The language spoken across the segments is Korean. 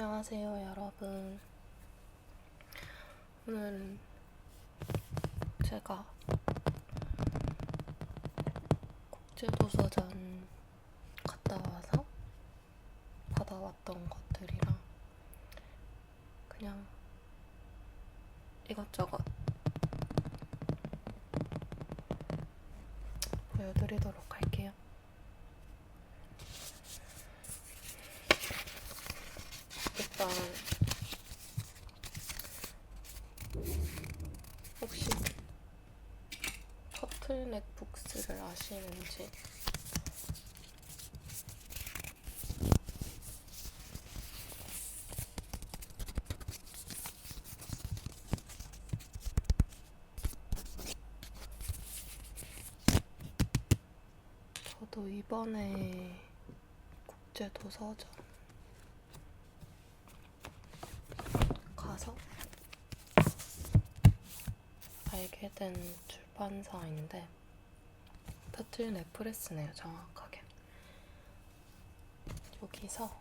안녕하세요, 여러분. 오늘은 제가 국제도서관 갔다 와서 받아왔던 것들이랑 그냥 이것저것 보여드리도록 할게요. 일단 혹시 터틀넥 북스를 아시는지? 저도 이번에 국제도서관 가서 알게 된 출판사인데 터틀넥 프레스네요, 정확하게. 여기서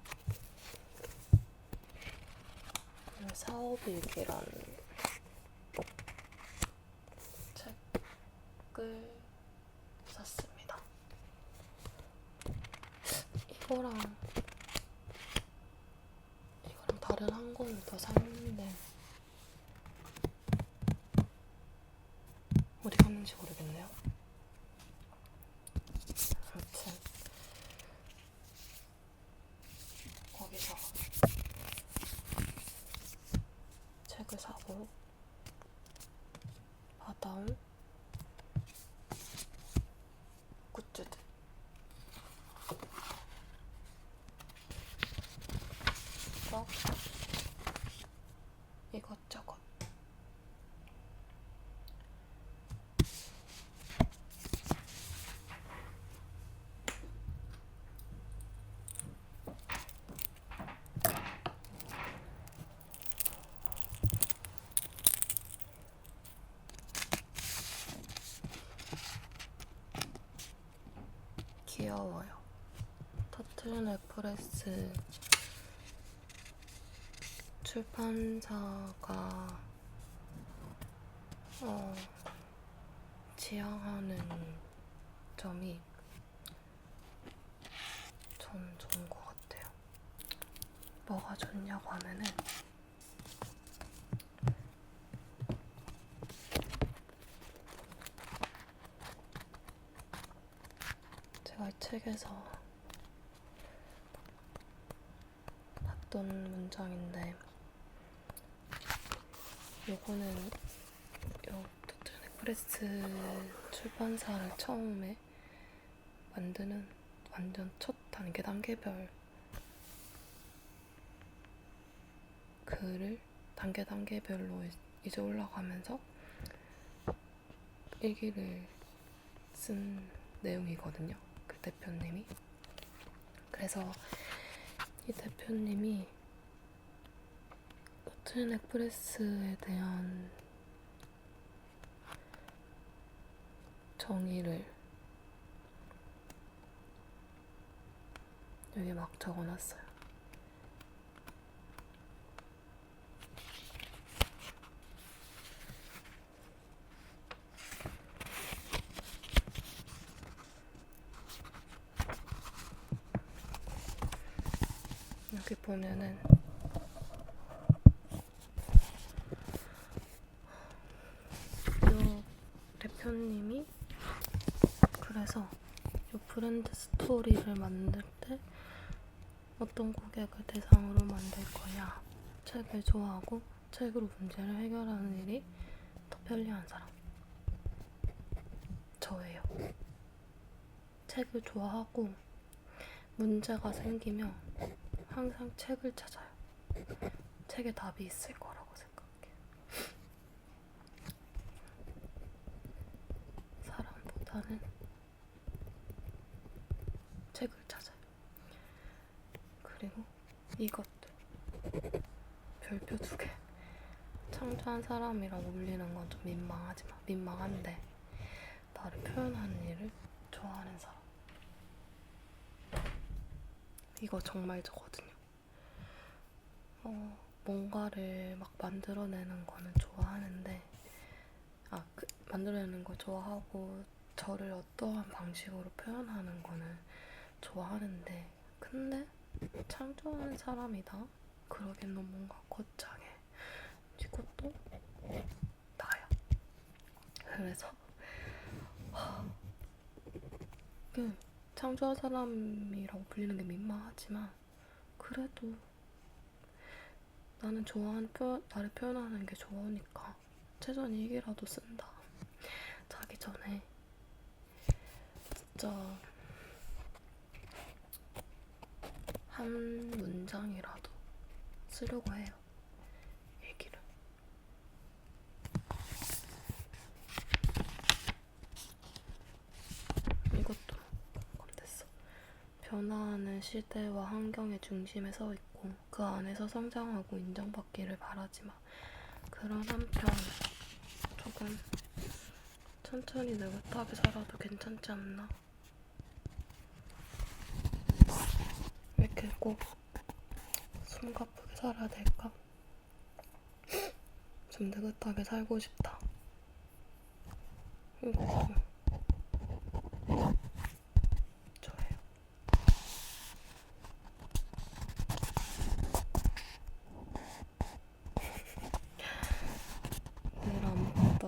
사업일기라는 책을 샀습니다. 이거랑 다른 한 권을 더 샀는데 어디 갔는지 모르겠네요. 아무튼 거기서 책을 사고 받아온 굿즈들 이것저것 귀여워요. 터틀넥 프레스 출판사가 지향하는 점이 전 좋은 것 같아요. 뭐가 좋냐고 하면은 제가 이 책에서 봤던 문장인데 요거는 터틀넥 프레스 출판사를 처음에 만드는 완전 첫 단계별 글을 단계별로 이제 올라가면서 일기를 쓴 내용이거든요. 그 대표님이. 그래서 이 대표님이 터틀넥 프레스에 대한 정의를 여기 막 적어놨어요. 여기 보면은 이 대표님이 그래서 이 브랜드 스토리를 만들 때 어떤 고객을 대상으로 만들 거냐, 책을 좋아하고 책으로 문제를 해결하는 일이 더 편리한 사람, 저예요. 책을 좋아하고 문제가 생기면 항상 책을 찾아요. 책에 답이 있을 거라고 생각해요. 사람보다는 책을 찾아요. 그리고 이것들 별표 2개. 창조한 사람이라고 불리는 건 좀 민망한데 나를 표현하는 일을 좋아하는 사람. 이거 정말 저거든요. 뭔가를 막 만들어내는 거는 좋아하는데, 만들어내는 걸 좋아하고, 저를 어떠한 방식으로 표현하는 거는 좋아하는데, 근데 창조하는 사람이다? 그러기엔 너무 뭔가 거창해. 이것도 나야. 그래서 창조한 사람이라고 불리는 게 민망하지만, 그래도 나는 좋아하는 나를 표현하는 게 좋으니까 최소한 일기라도 쓴다. 자기 전에 진짜 한 문장이라도 쓰려고 해요. 일기를. 이것도 건댔어. 변화하는 시대와 환경의 중심에 서 있고 그 안에서 성장하고 인정받기를 바라지만 그런 한편 조금 천천히 느긋하게 살아도 괜찮지 않나? 왜 이렇게 꼭 숨가쁘게 살아야 될까? 좀 느긋하게 살고 싶다. 이거 저예요. 늘 아무것도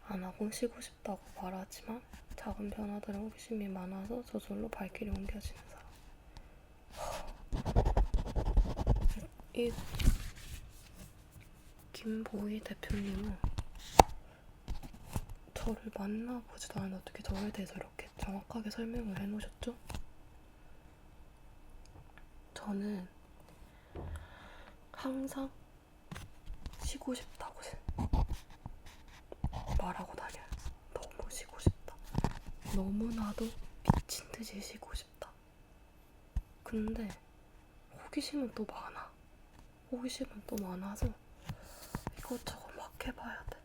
안 하고 쉬고 싶다고 말하지만 작은 변화들에 호기심이 많아서 저절로 발길이 옮겨지는 사람. 이 김보희 대표님은 저를 만나보지도 않았는데 어떻게 저에 대해서 이렇게 정확하게 설명을 해놓으셨죠? 저는 항상 쉬고 싶다고 말하고 다녀요. 너무 쉬고 싶다. 너무나도 미친 듯이 쉬고 싶다. 근데 호기심은 또 많아. 호기심은 또 많아서 이것저것 막 해봐야 돼.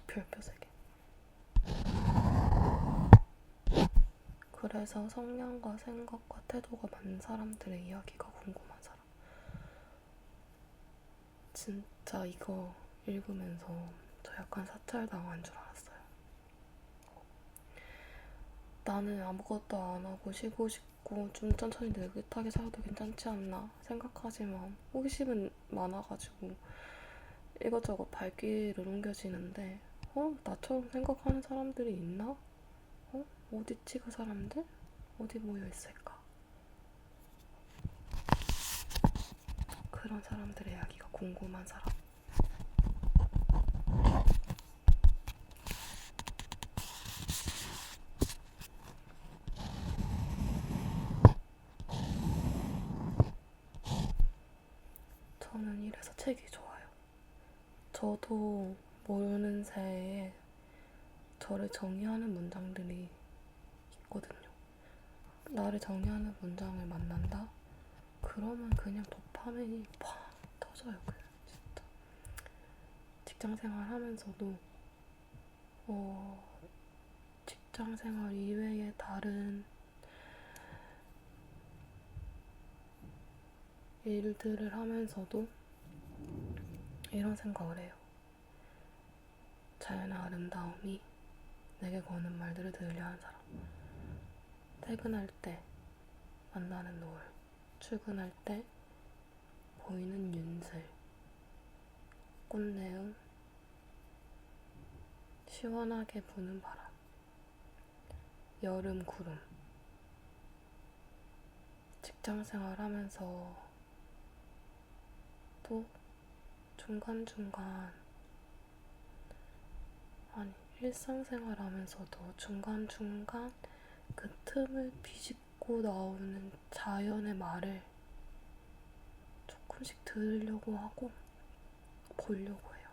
별표 3개. 그래서 성향과 생각과 태도가 맞는 사람들의 이야기가 궁금한 사람. 진짜 이거 읽으면서 저 약간 사찰당한 줄 알았어요. 나는 아무것도 안 하고 쉬고 싶고 좀 천천히 느긋하게 살아도 괜찮지 않나 생각하지만 호기심은 많아가지고 이것저것 발길을 옮겨지는데 나처럼 생각하는 사람들이 있나? 어디지 그 사람들? 어디 모여 있을까? 그런 사람들의 이야기가 궁금한 사람. 저는 이래서 책이 좋아요. 저도 모르는 새에 저를 정의하는 문장들이 있거든요. 나를 정의하는 문장을 만난다? 그러면 그냥 도파민이 팍 터져요. 그냥 진짜. 직장생활 하면서도 직장생활 이외에 다른 일들을 하면서도 이런 생각을 해요. 자연의 아름다움이 내게 거는 말들을 들으려 하는 사람. 퇴근할 때 만나는 노을, 출근할 때 보이는 윤슬, 꽃내음, 시원하게 부는 바람, 여름 구름. 직장생활 하면서 또 중간중간 일상생활 하면서도 중간중간 그 틈을 비집고 나오는 자연의 말을 조금씩 들으려고 하고 보려고 해요.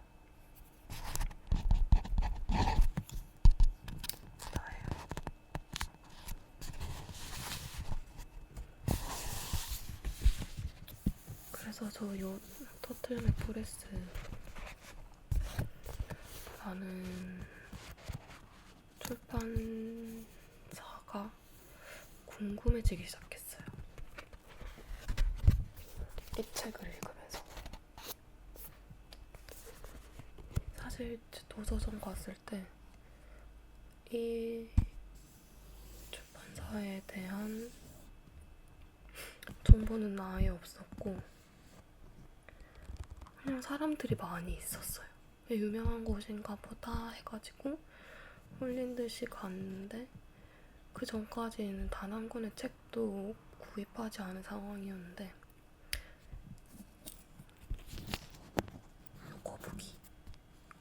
나예요. 그래서 저 요 터틀넥 프레스 나는 출판사가 궁금해지기 시작했어요. 이 책을 읽으면서. 사실 도서관 갔을 때 이 출판사에 대한 정보는 아예 없었고 그냥 사람들이 많이 있었어요. 유명한 곳인가 보다 해가지고 홀린 듯이 갔는데 그 전까지는 단 한 권의 책도 구입하지 않은 상황이었는데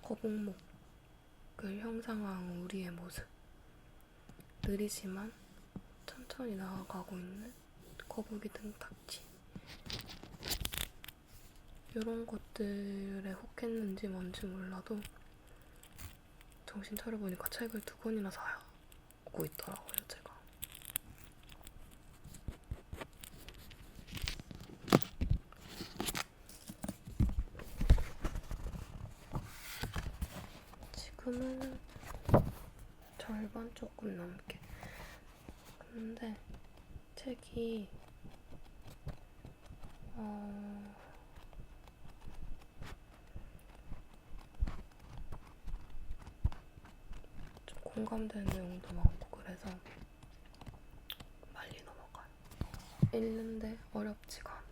거북목을 형상화한 우리의 모습, 느리지만 천천히 나아가고 있는 거북이 등딱지, 이런 것들에 혹했는지 뭔지 몰라도 정신 차려보니까 책을 2권이나 사고 있더라고요, 제가. 지금은 절반 조금 넘게. 근데 책이 좀 공감되는 내용도 많고 그래서 빨리 넘어가요. 읽는데 어렵지가 않아.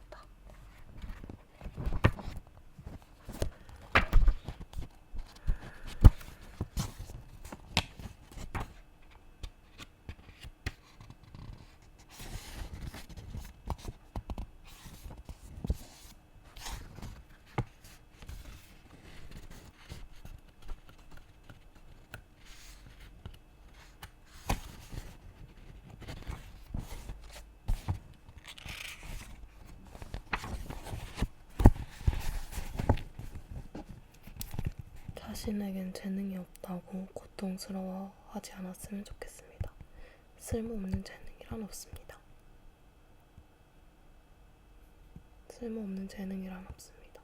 자신에겐 재능이 없다고 고통스러워하지 않았으면 좋겠습니다. 쓸모없는 재능이란 없습니다. 쓸모없는 재능이란 없습니다.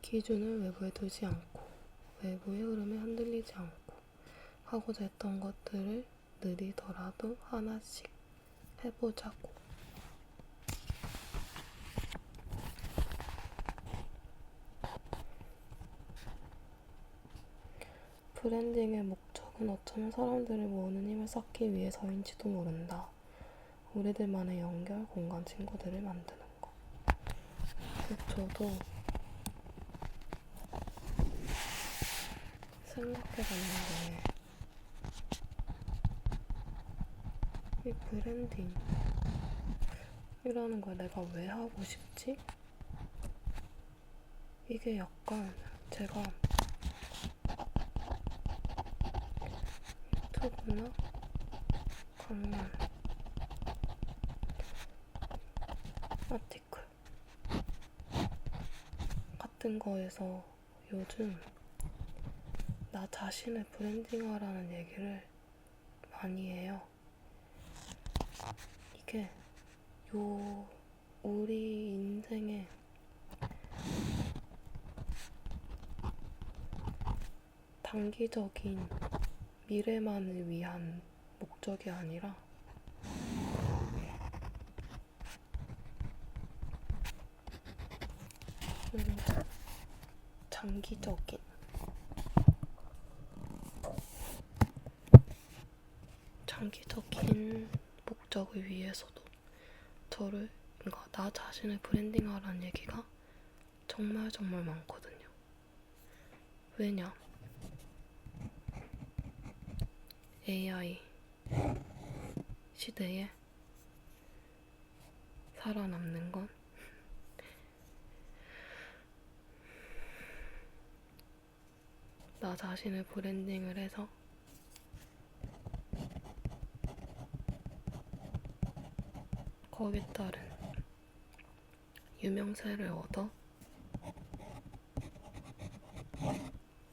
기준을 외부에 두지 않고 외부의 흐름에 흔들리지 않고 하고자 했던 것들을 느리더라도 하나씩 해보자고. 브랜딩의 목적은 어쩌면 사람들을 모으는 힘을 쌓기 위해서인지도 모른다. 우리들만의 연결, 공간, 친구들을 만드는 거. 저도 생각해봤는데 이 브랜딩이라는 걸 내가 왜 하고 싶지? 이게 약간 제가 유튜브나 강연, 아티클 같은 거에서 요즘 나 자신을 브랜딩하라는 얘기를 많이 해요. 이게 우리 인생에 단기적인 미래만을 위한 목적이 아니라 장기적인 목적을 위해서도 그러니까 나 자신을 브랜딩하라는 얘기가 정말 많거든요. 왜냐? AI 시대에 살아남는 건 나 자신을 브랜딩을 해서 거기에 따른 유명세를 얻어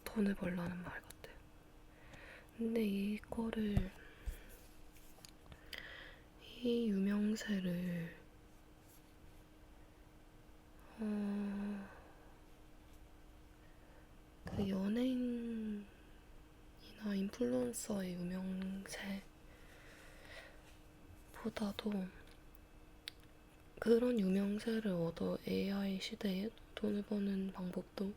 돈을 벌라는 말 같아요. 근데 이 유명세를 그 연예인이나 인플루언서의 유명세보다도 그런 유명세를 얻어 AI 시대에 돈을 버는 방법도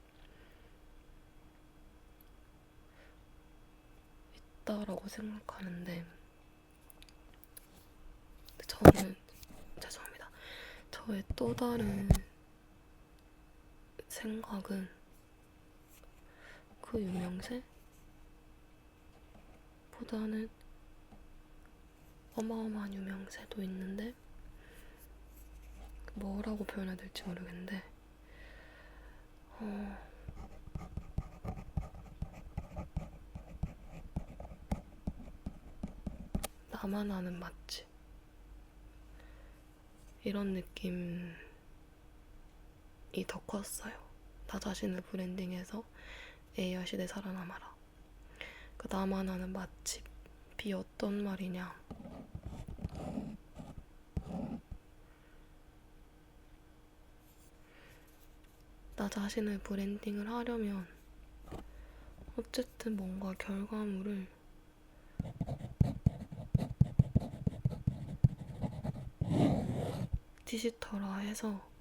있다라고 생각하는데, 저는 죄송합니다. 저의 또 다른 생각은 그 유명세보다는 어마어마한 유명세도 있는데, 뭐라고 표현해야 될지 모르겠는데, 나만 아는 맛집, 이런 느낌이 더 컸어요. 나 자신을 브랜딩해서 AI 시대 살아남아라. 그 나만 아는 맛집이 어떤 말이냐, 나 자신을 브랜딩을 하려면 어쨌든 뭔가 결과물을 디지털화해서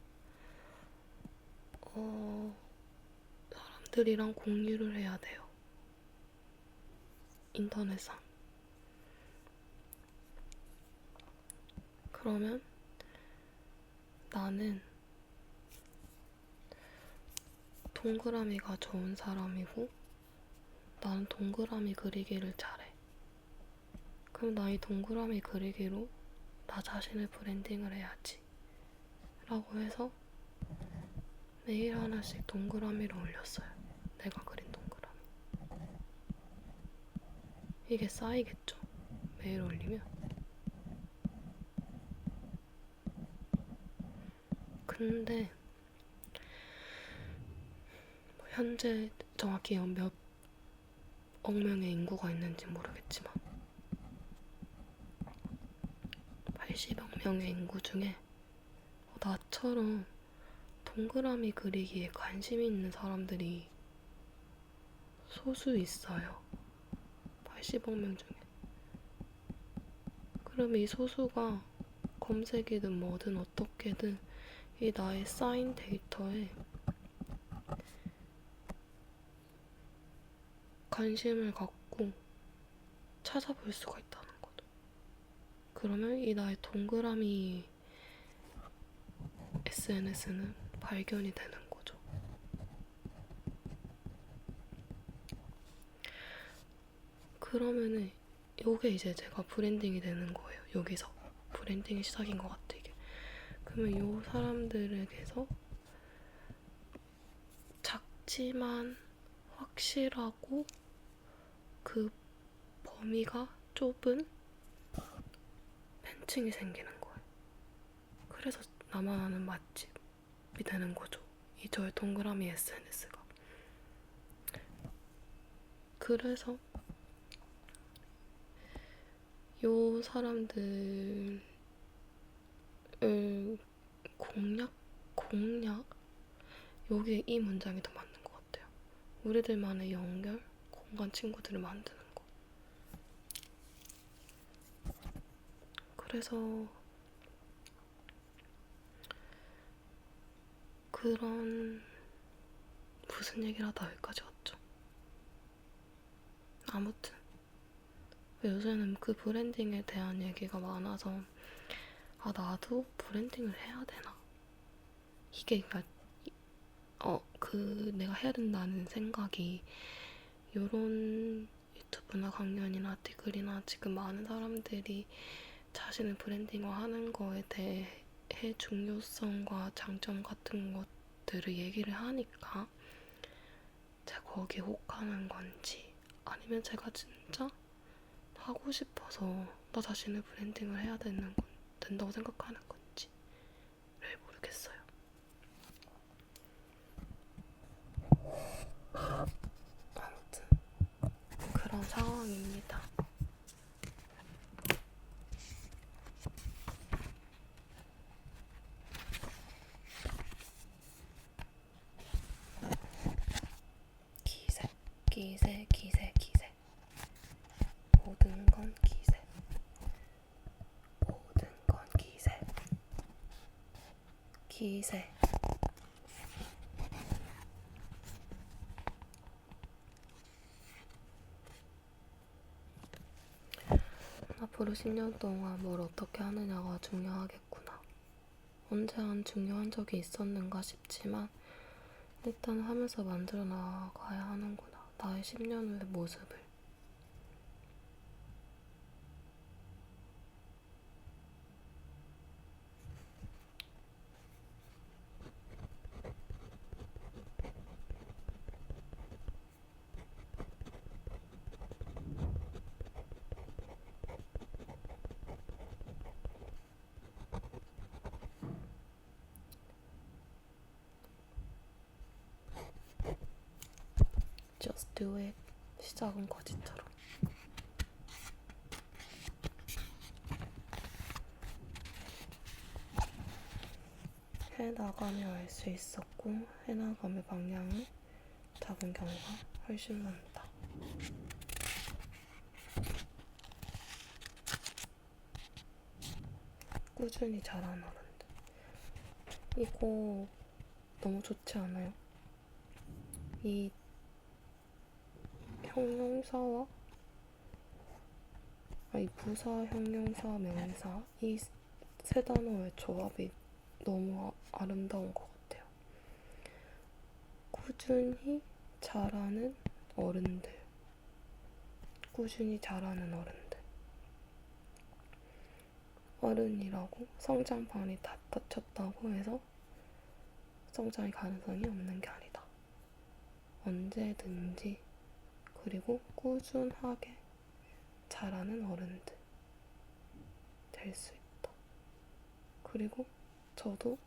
사람들이랑 공유를 해야 돼요. 인터넷상. 그러면 나는 동그라미가 좋은 사람이고, 나는 동그라미 그리기를 잘해. 그럼 나 이 동그라미 그리기로 나 자신을 브랜딩을 해야지 라고 해서 매일 하나씩 동그라미를 올렸어요. 내가 그린 동그라미. 이게 쌓이겠죠, 매일 올리면. 근데 현재 정확히 몇 억 명의 인구가 있는지 모르겠지만 80억 명의 인구 중에 나처럼 동그라미 그리기에 관심이 있는 사람들이 소수 있어요. 80억 명 중에. 그럼 이 소수가 검색이든 뭐든 어떻게든 이 나의 쌓인 데이터에 관심을 갖고 찾아볼 수가 있다는 거죠. 그러면 이 나의 동그라미 SNS는 발견이 되는 거죠. 그러면은 요게 이제 제가 브랜딩이 되는 거예요. 여기서 브랜딩의 시작인 것 같아, 이게. 그러면 요 사람들에게서 작지만 확실하고 그 범위가 좁은 팬층이 생기는 거예요. 그래서 나만 아는 맛집이 되는 거죠, 이 저의 동그라미 SNS가. 그래서 요 사람들을 공략? 여기에 이 문장이 더 맞는 것 같아요. 우리들만의 연결, 공간 친구들을 만드는 거. 그래서 그런, 무슨 얘기를 하다 여기까지 왔죠? 아무튼 요새는 그 브랜딩에 대한 얘기가 많아서 나도 브랜딩을 해야 되나? 이게 내가 해야 된다는 생각이 요런 유튜브나 강연이나 아티클이나 지금 많은 사람들이 자신을 브랜딩화하는 거에 대해 중요성과 장점 같은 것들을 얘기를 하니까 제가 거기에 혹하는 건지, 아니면 제가 진짜 하고 싶어서 나 자신을 브랜딩을 해야 된다고 생각하는 건지를 모르겠어요. 아무튼 그런 상황입니다. 기세. 기세, 기세, 기세. 모든 건 기세. 모든 건 기세. 기세. 앞으로 10년 동안 뭘 어떻게 하느냐가 중요하겠구나. 언제 한 중요한 적이 있었는가 싶지만 일단 하면서 만들어 나가야 하는구나. 나의 10년 후의 모습을. Just do it. 시작은 거짓처럼. 해나가며 알 수 있었고 해나가며 방향을 잡은 경우가 훨씬 많다. 꾸준히 자라는 어른들. 이거 너무 좋지 않아요? 이 형용사와 이 부사, 형용사, 명사 이 세 단어의 조합이 너무 아름다운 것 같아요. 꾸준히 자라는 어른들. 꾸준히 자라는 어른들. 어른이라고 성장판이 다 닫혔다고 해서 성장의 가능성이 없는 게 아니다. 언제든지 그리고 꾸준하게 자라는 어른들 될 수 있다. 그리고 저도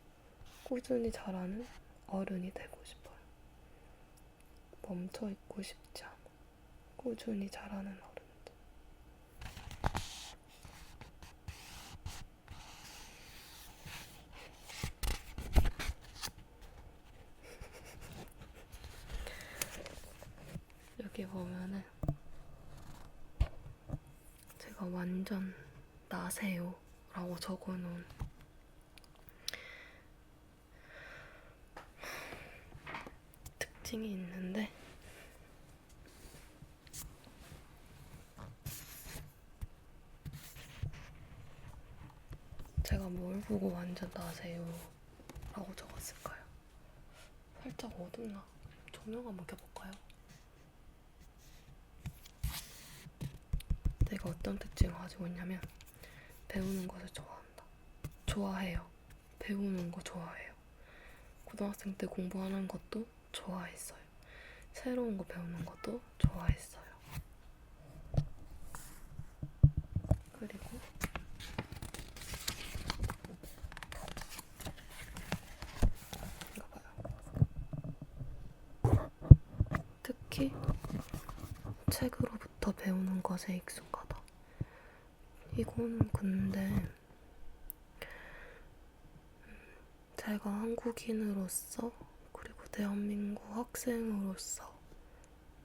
꾸준히 자라는 어른이 되고 싶어요. 멈춰 있고 싶지 않아. 꾸준히 자라는 어른들. 여기 보면은 제가 완전 나세요 라고 적어놓은 특징이 있는데 제가 뭘 보고 완전 나세요 라고 적었을까요? 살짝 어둡나? 조명 한번 켜볼까요? 내가 어떤 특징을 가지고 있냐면 배우는 것을 좋아한다. 좋아해요. 배우는 거 좋아해요. 고등학생 때 공부하는 것도 좋아했어요. 새로운 거 배우는 것도 좋아했어요. 그리고 이거 봐요. 특히 책으로부터 배우는 것에 익숙하다. 이거는 근데 제가 한국인으로서 그리고 대한민국 학생으로서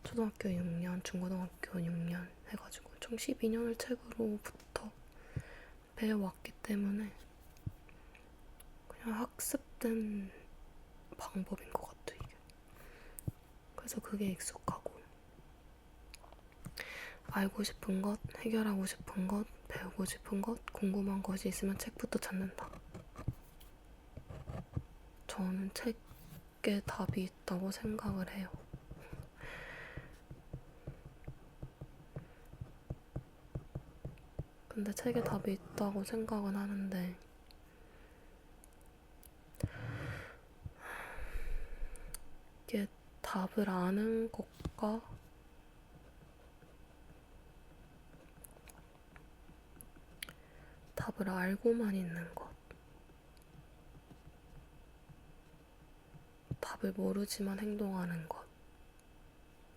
초등학교 6년, 중고등학교 6년 해가지고 총 12년을 책으로부터 배워왔기 때문에 그냥 학습된 방법인 것 같아, 이게. 그래서 그게 익숙하고 알고 싶은 것, 해결하고 싶은 것, 배우고 싶은 것, 궁금한 것이 있으면 책부터 찾는다. 저는 책에 답이 있다고 생각을 해요. 근데 책에 답이 있다고 생각은 하는데 이게 답을 아는 것과 답을 알고만 있는 것, 답을 모르지만 행동하는 것,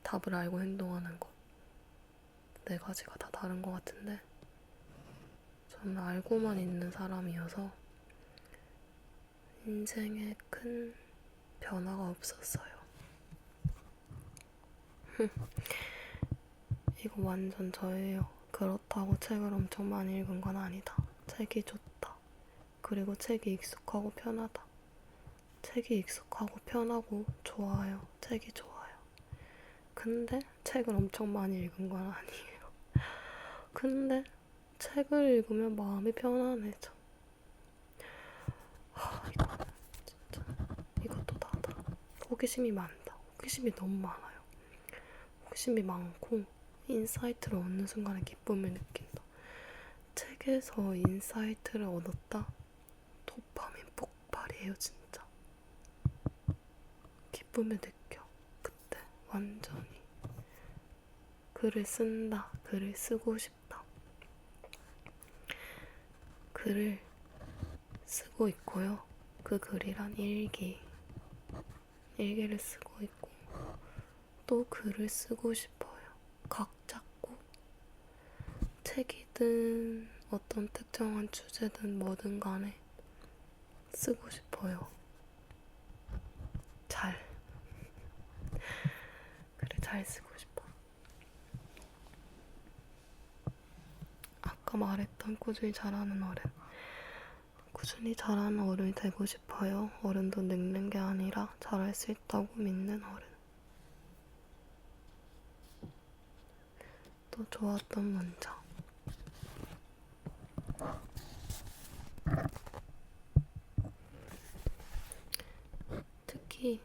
답을 알고 행동하는 것, 네 가지가 다 다른 것 같은데 저는 알고만 있는 사람이어서 인생에 큰 변화가 없었어요. 이거 완전 저예요. 그렇다고 책을 엄청 많이 읽은 건 아니다. 책이 좋다. 그리고 책이 익숙하고 편하다. 책이 익숙하고 편하고 좋아요. 책이 좋아요. 근데 책을 엄청 많이 읽은 건 아니에요. 근데 책을 읽으면 마음이 편안해져. 이거는 진짜 이것도 나다. 호기심이 많다. 호기심이 너무 많아요. 호기심이 많고 인사이트를 얻는 순간에 기쁨을 느낀다. 책에서 인사이트를 얻었다? 도파민 폭발이에요, 진짜. 기쁨을 느껴. 그때 완전히. 글을 쓴다. 글을 쓰고 싶다. 글을 쓰고 있고요. 그 글이란 일기를 쓰고 있고 또 글을 쓰고 싶어요. 각 잡고 책이든 어떤 특정한 주제든 뭐든 간에 쓰고 싶어요. 글을 잘 쓰고 싶어. 아까 말했던 꾸준히 잘하는 어른. 꾸준히 잘하는 어른이 되고 싶어요. 어른도 늙는 게 아니라 잘할 수 있다고 믿는 어른. 또 좋았던 문장. 특히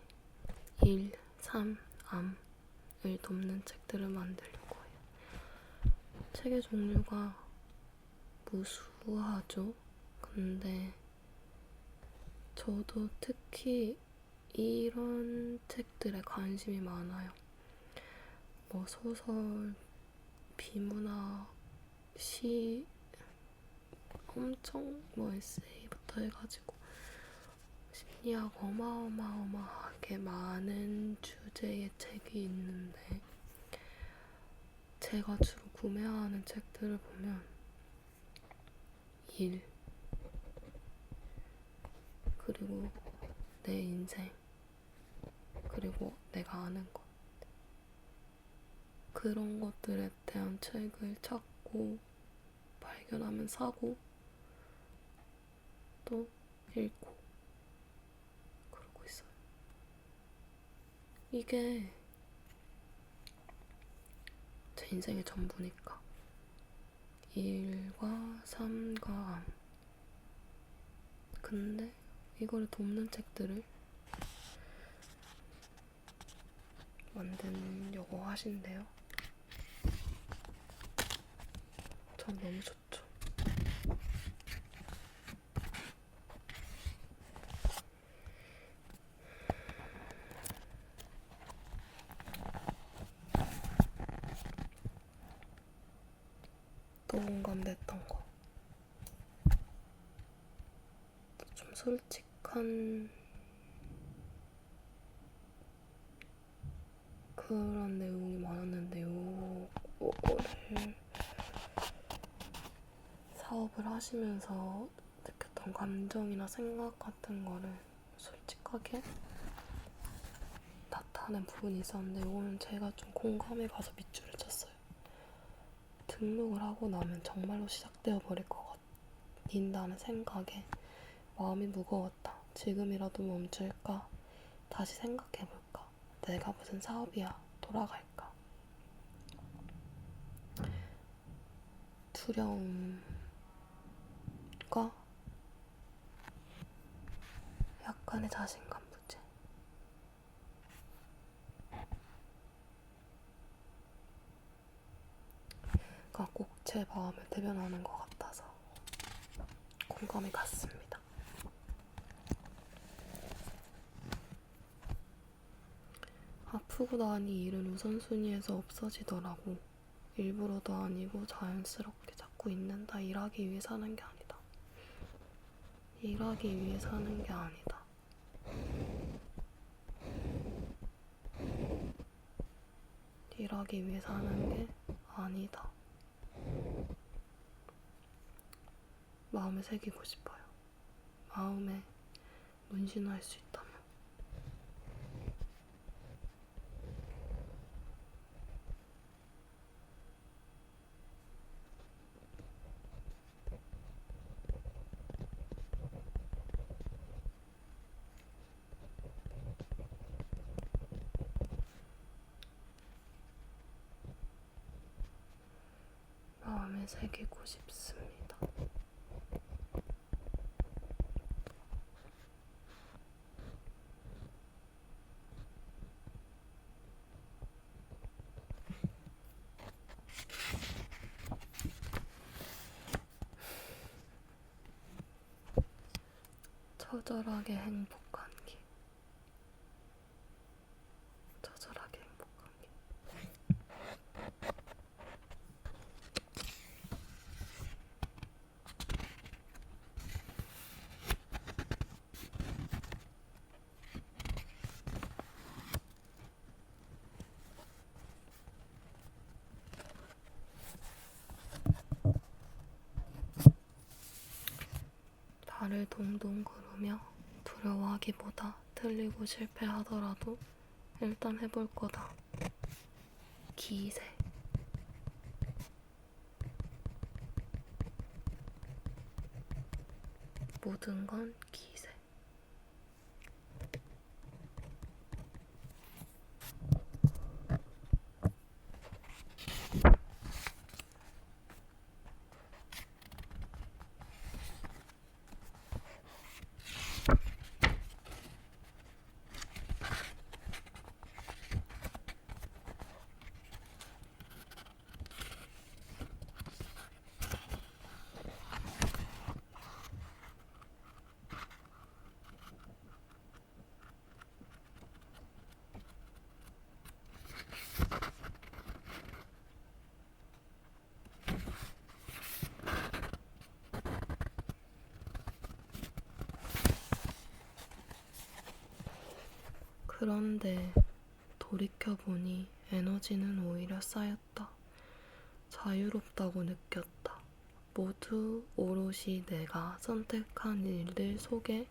1, 3, 암을 돕는 책들을 만들려고 해요. 책의 종류가 무수하죠. 근데 저도 특히 이런 책들에 관심이 많아요. 뭐 소설, 비문학, 시, 엄청 뭐 에세이부터 해가지고 심리학 어마어마하게 많은 주제의 책이 있는데 제가 주로 구매하는 책들을 보면 일, 그리고 내 인생, 그리고 내가 아는 것, 그런 것들에 대한 책을 찾고 발견하면 사고 또 읽고 그러고 있어요. 이게 제 인생의 전부니까. 1과 3과 암. 근데 이거를 돕는 책들을 만들려고 하신대요. 전 너무 좋죠. 또 공감됐던 거. 좀 솔직한 그런 내용이 많았는데 요거를 사업을 하시면서 느꼈던 감정이나 생각 같은 거를 솔직하게 나타낸 부분이 있었는데 요거는 제가 좀 공감에 가서 밑줄을 쳤어요. 등록을 하고 나면 정말로 시작되어 버릴 것 같다는 생각에 마음이 무거웠다. 지금이라도 멈출까? 다시 생각해볼까? 내가 무슨 사업이야? 돌아갈까? 두려움과 약간의 자신감 부재. 가 꼭 제 마음을 대변하는 것 같아서 공감이 갔습니다. 아프고 나니 일은 우선순위에서 없어지더라고. 일부러도 아니고 자연스럽게 자꾸 있는다. 일하기 위해 사는 게 아니다. 일하기 위해 사는 게 아니다. 일하기 위해 사는 게 아니다. 마음에 새기고 싶어요. 마음에 문신할 수 있다면. 새기고 싶습니다. 처절하게 행복한 길. 처절하게 행복한 길. 발을 동동 구르며 두려워하기보다 틀리고 실패하더라도 일단 해볼 거다. 기세. 모든 건 기세. 그런데 돌이켜보니 에너지는 오히려 쌓였다. 자유롭다고 느꼈다. 모두 오롯이 내가 선택한 일들 속에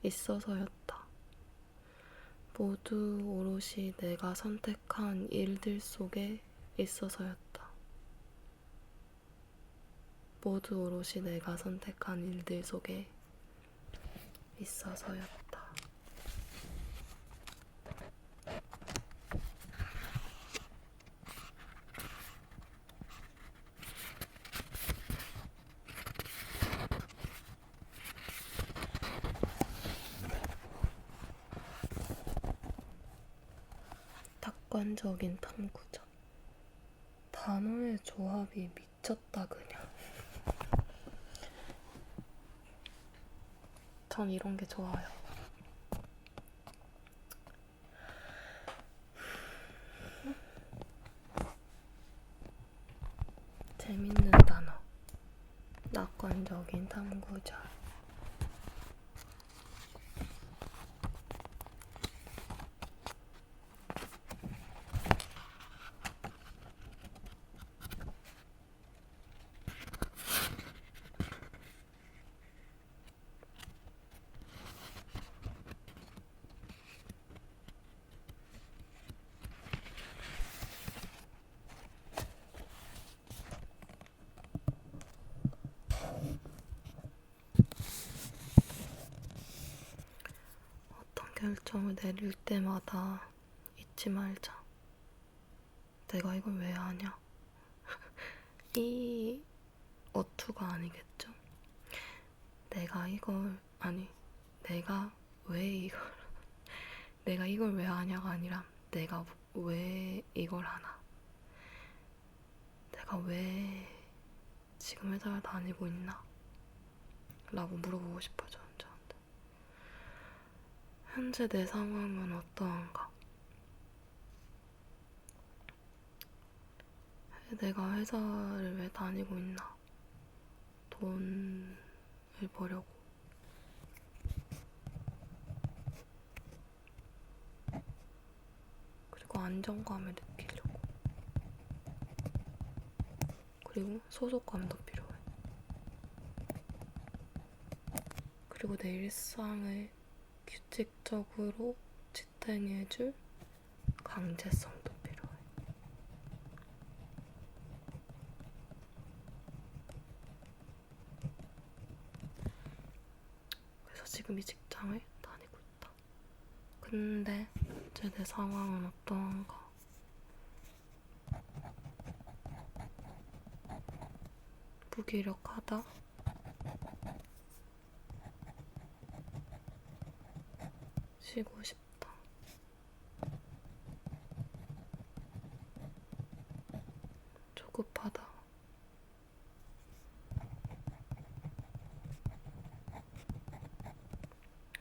있어서였다. 모두 오롯이 내가 선택한 일들 속에 있어서였다. 모두 오롯이 내가 선택한 일들 속에 있어서였다. 객관적인 탐구자. 단어의 조합이 미쳤다 그냥. 전 이런 게 좋아요. 재밌는 단어. 낙관적인 탐구자. 결정을 내릴 때마다 잊지 말자. 내가 이걸 왜 하냐? 이 어투가 아니겠죠? 내가 이걸 왜 하냐가 아니라 내가 왜 이걸 하나? 내가 왜 지금 회사를 다니고 있나? 라고 물어보고 싶어져. 현재 내 상황은 어떠한가? 내가 회사를 왜 다니고 있나? 돈을 벌려고. 그리고 안정감을 느끼려고. 그리고 소속감도 필요해. 그리고 내 일상을 규칙적으로 지탱해줄 강제성도 필요해. 그래서 지금 이 직장을 다니고 있다. 근데 이제 내 상황은 어떠한가? 무기력하다, 쉬고 싶다, 조급하다,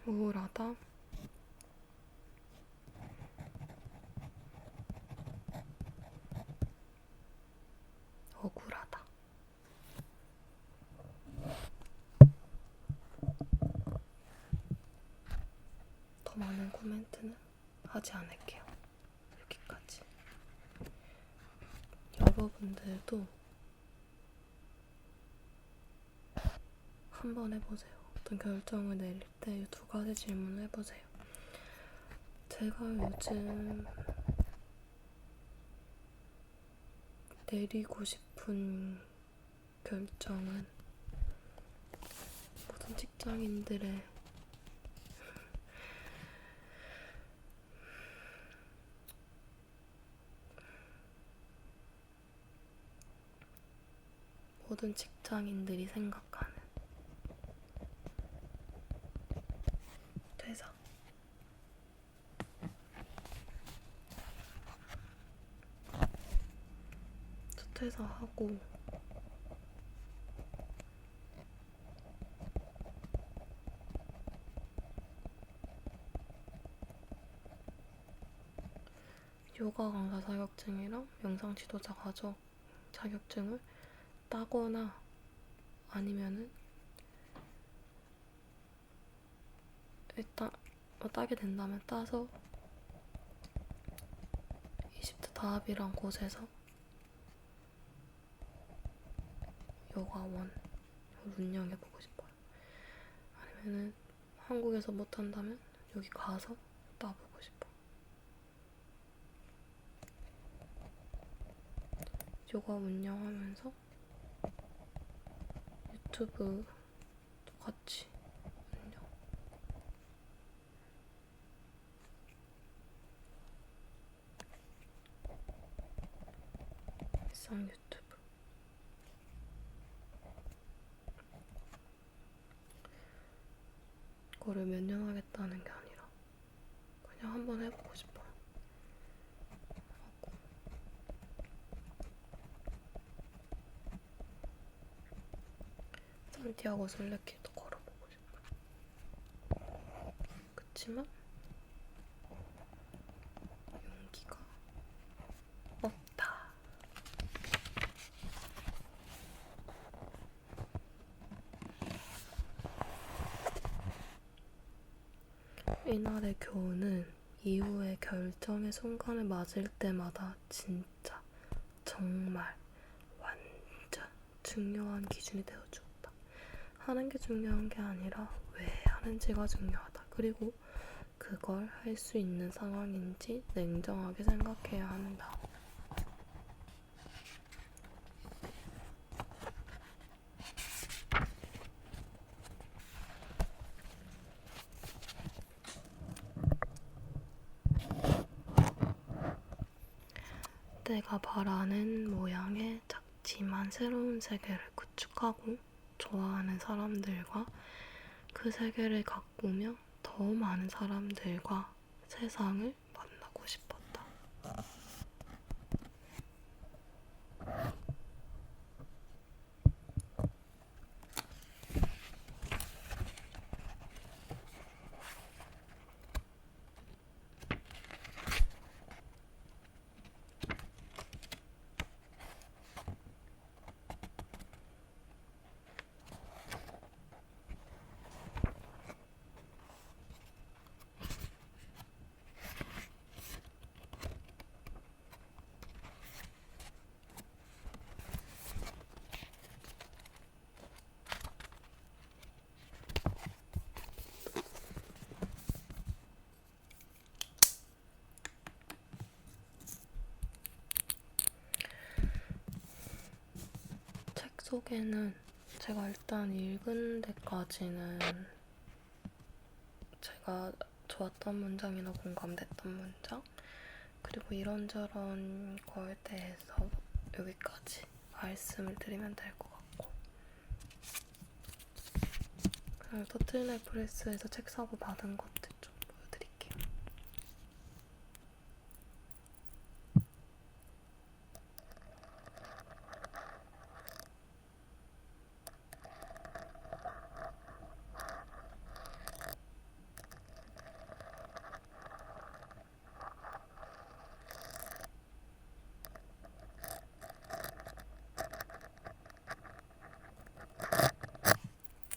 우울하다, 억울하다. 더 많은 코멘트는 하지 않을게요. 여기까지. 여러분들도 한번 해보세요. 어떤 결정을 내릴 때 이 두 가지 질문을 해보세요. 제가 요즘 내리고 싶은 결정은 모든 직장인들의 모든 직장인들이 생각하는 퇴사. 저 퇴사하고 요가 강사 자격증이랑 명상 지도자 가족 자격증을 따거나 아니면은 일단 따게 된다면 따서 이집트 다합이란 곳에서 요가원을 운영해보고 싶어요. 아니면은 한국에서 못한다면 여기 가서 따보고 싶어요. 요가 운영하면서 유튜브도 같이 운영. 일상 유튜브. 그거를 몇 년 하겠다는 게 아니라 그냥 한번 해보고 싶어요. 하고. 산티아고 순례길도 걸어보고 싶어요. 그치만 용기가 없다. 이날의 교훈은 이후의 결정의 순간을 맞을 때마다 진짜 정말 완전 중요한 기준이 되어주었다. 하는 게 중요한 게 아니라 왜 하는지가 중요하다. 그리고 그걸 할 수 있는 상황인지 냉정하게 생각해야 한다. 내가 바라는 모양의 작지만 새로운 세계를 구축하고 좋아하는 사람들과 그 세계를 가꾸며 더 많은 사람들과 세상을 만나고 싶었다. 책 속에는 제가 일단 읽은 데까지는 제가 좋았던 문장이나 공감됐던 문장, 그리고 이런저런 거에 대해서 여기까지 말씀을 드리면 될 것 같고, 터틀넥 프레스에서 책 사고 받은 것들 좀 보여드릴게요.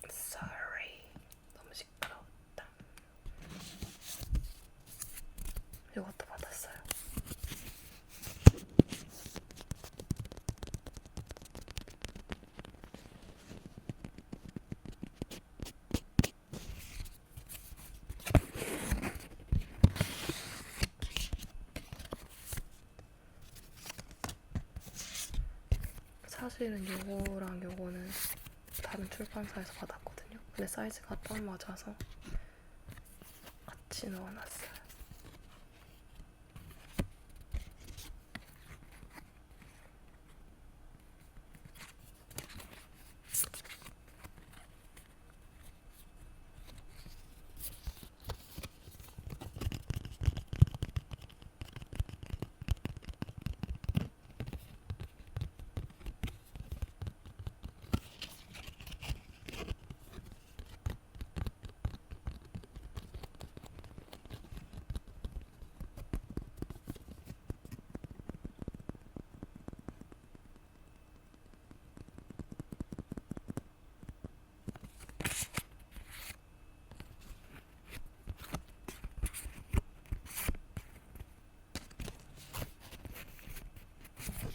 Sorry. 너무 시끄러웠다. 이것도 받았어요. 사실은 요거랑 요거는 다른 출판사에서 받았거든요. 근데 사이즈가 딱 맞아서 같이 넣어놨어요.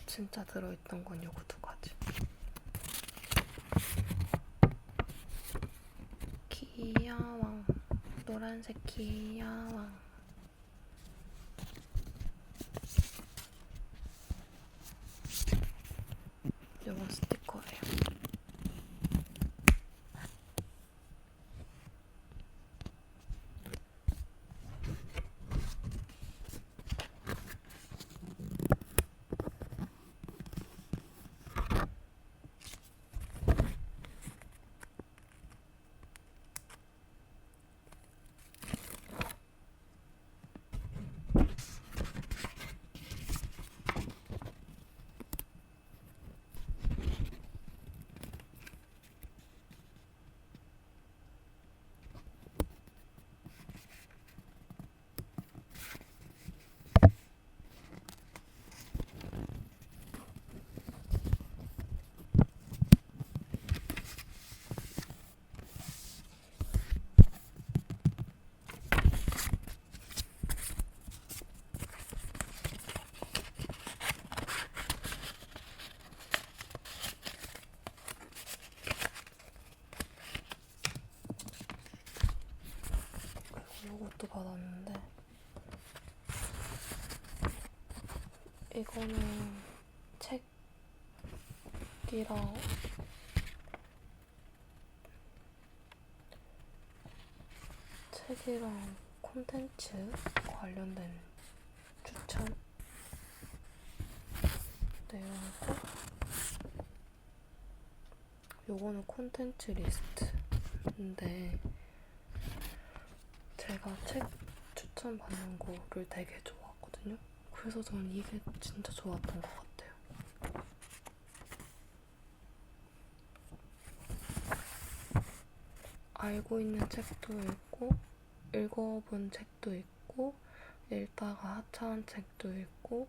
진짜 들어있던 건 요거 두 가지. 귀여워. 노란색 귀여워. 요건 스티커예요. 요것도 받았는데 이거는 책이랑 콘텐츠 관련된 추천 내용이고, 요거는 콘텐츠 리스트인데 제가 책 추천받는 거를 되게 좋아하거든요. 그래서 저는 이게 진짜 좋았던 것 같아요. 알고 있는 책도 있고, 읽어본 책도 있고, 읽다가 하차한 책도 있고,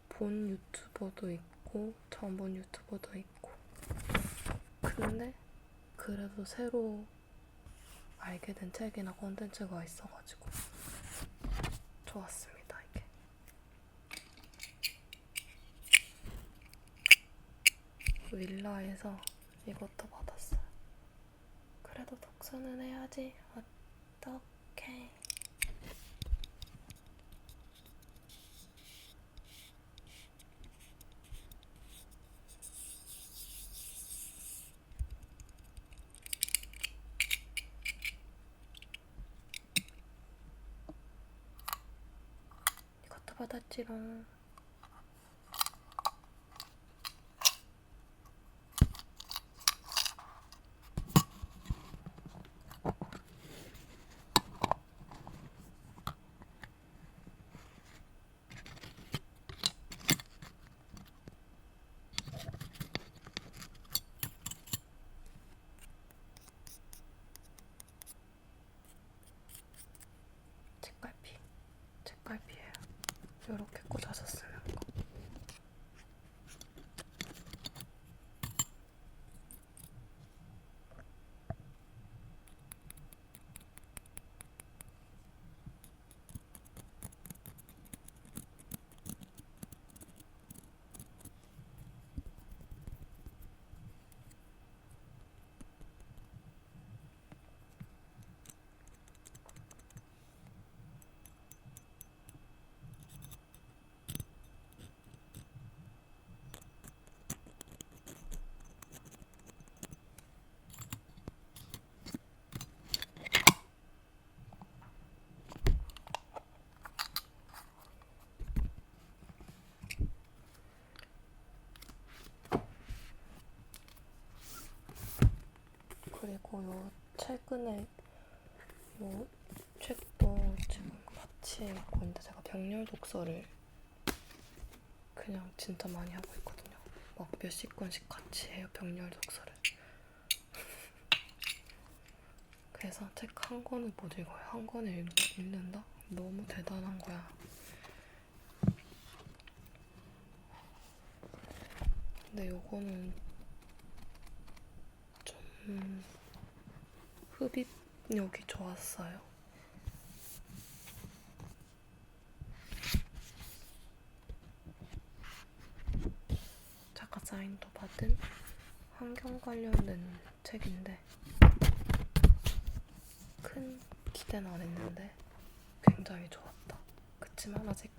본 유튜버도 있고, 전본 유튜버도 있고. 근데 그래도 새로 알게 된 책이나 콘텐츠가 있어가지고 좋았습니다, 이게. 윌라에서 이것도 받았어요. 그래도 독서는 해야지. 어떡해. 이것도 받았지롱. 이렇게 꽂아서 쓰는 거. 그리고 요 최근에 요 책도 지금 같이 읽고 있는데 제가 병렬 독서를 그냥 진짜 많이 하고 있거든요. 막 몇십 권씩 같이 해요, 병렬 독서를. 그래서 책 한 권을 못 읽어요. 한 권을 읽는다? 너무 대단한 거야. 근데 요거는 좀 흡입력이 좋았어요. 작가 사인도 받은 환경 관련된 책인데 큰 기대는 안 했는데 굉장히 좋았다. 그치만 아직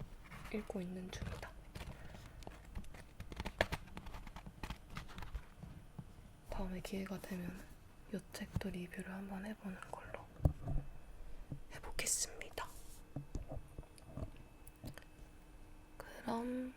읽고 있는 중이다. 다음에 기회가 되면 이 책도 리뷰를 한번 해보는 걸로 해보겠습니다. 그럼